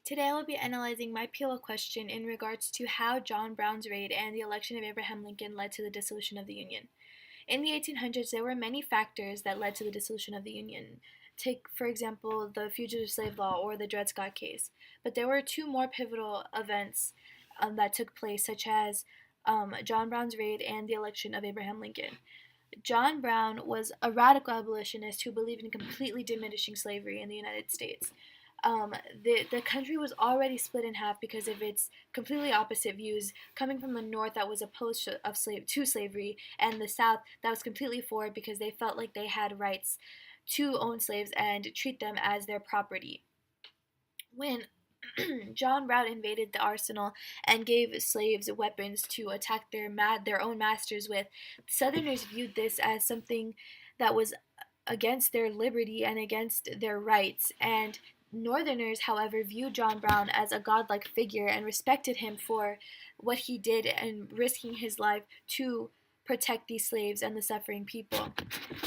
Today I will be analyzing my POL question in regards to how John Brown's raid and the election of Abraham Lincoln led to the dissolution of the Union. In the 1800s, there were many factors that led to the dissolution of the Union. Take, for example, the Fugitive Slave Law or the Dred Scott case. But there were two more pivotal events that took place, such as John Brown's raid and the election of Abraham Lincoln. John Brown was a radical abolitionist who believed in completely diminishing slavery in the United States. The country was already split in half because of its completely opposite views, coming from the North that was opposed to slavery, and the South that was completely for it because they felt like they had rights to own slaves and treat them as their property. When John Brown invaded the arsenal and gave slaves weapons to attack their own masters with, Southerners viewed this as something that was against their liberty and against their rights, and Northerners, however, viewed John Brown as a godlike figure and respected him for what he did and risking his life to protect these slaves and the suffering people.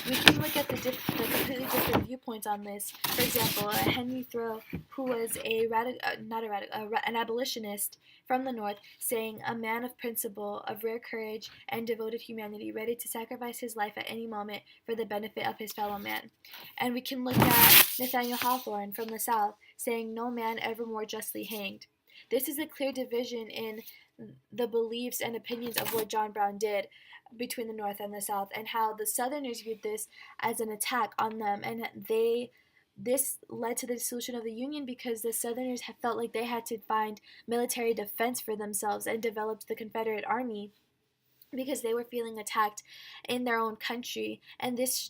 We can look at the completely different viewpoints on this. For example, Henry Thoreau, who was an abolitionist from the North, saying, "A man of principle, of rare courage and devoted humanity, ready to sacrifice his life at any moment for the benefit of his fellow man." And we can look at Nathaniel Hawthorne from the South, saying, "No man ever more justly hanged." This is a clear division in the beliefs and opinions of what John Brown did between the North and the South, and how the Southerners viewed this as an attack on them, and this led to the dissolution of the Union because the Southerners had felt like they had to find military defense for themselves and developed the Confederate Army because they were feeling attacked in their own country. And this,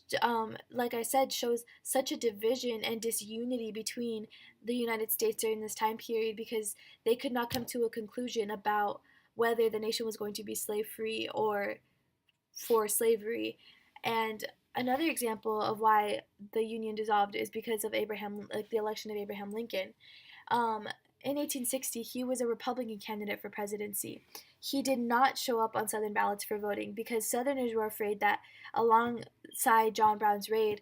like I said, shows such a division and disunity between the United States during this time period because they could not come to a conclusion about whether the nation was going to be slave free or for slavery. And another example of why the Union dissolved is because of the election of Abraham Lincoln. Um, in 1860, he was a Republican candidate for presidency. He did not show up on Southern ballots for voting because Southerners were afraid that alongside John Brown's raid,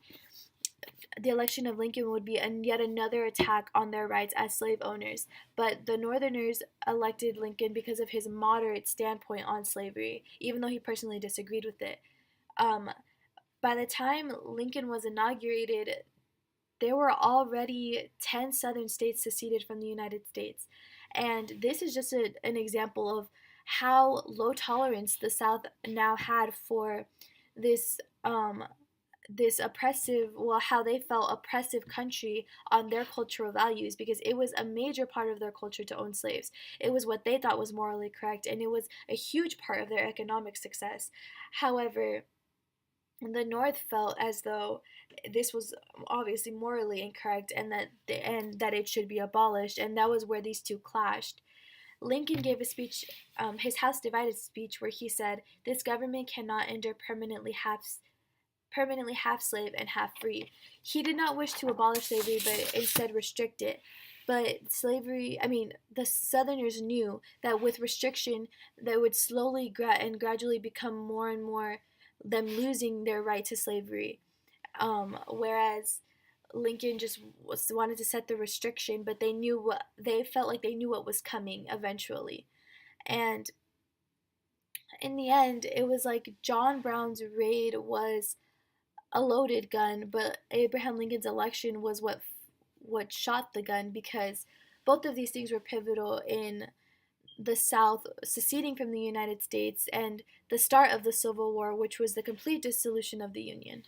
the election of Lincoln would be yet another attack on their rights as slave owners. But the Northerners elected Lincoln because of his moderate standpoint on slavery, even though he personally disagreed with it. Um, by the time Lincoln was inaugurated, there were already 10 southern states seceded from the United States. And this is just an example of how low tolerance the South now had for this this oppressive, well, how they felt oppressive country on their cultural values, because it was a major part of their culture to own slaves. It was what they thought was morally correct, and it was a huge part of their economic success. However, the North felt as though this was obviously morally incorrect and that it should be abolished, and that was where these two clashed. Lincoln gave a speech, his House Divided speech, where he said, "This government cannot endure permanently half slave and half free." He did not wish to abolish slavery, but instead restrict it. But the Southerners knew that with restriction, that would slowly and gradually become more and more them losing their right to slavery. Whereas Lincoln just wanted to set the restriction, but they felt like they knew what was coming eventually. And in the end, it was like John Brown's raid was a loaded gun, but Abraham Lincoln's election was what shot the gun, because both of these things were pivotal in the South seceding from the United States and the start of the Civil War, which was the complete dissolution of the Union.